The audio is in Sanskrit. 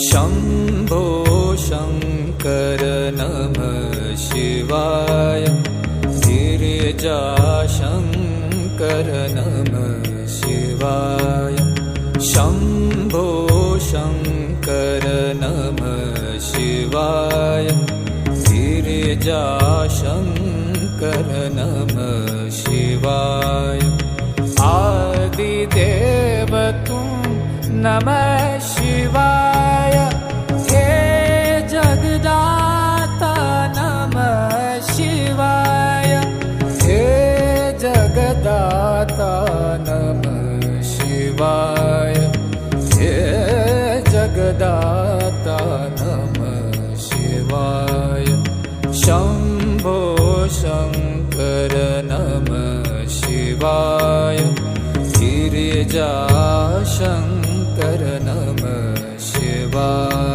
शम्भो शङ्कर नमः शिवाय। गिरिजाशङ्कर नमः शिवाय। शम्भो शङ्कर नमः शिवाय। गिरिजाशङ्कर नमः शिवाय। आदिदेव तुम नमः शिवाय। हे जगदाता नमः शिवाय। हे जगदाता नमः शिवाय। हे जगदाता नमः शिवाय। शम्भो शङ्कर नमः शिवाय। गिरिजाशङ्कर नमः शिवाय।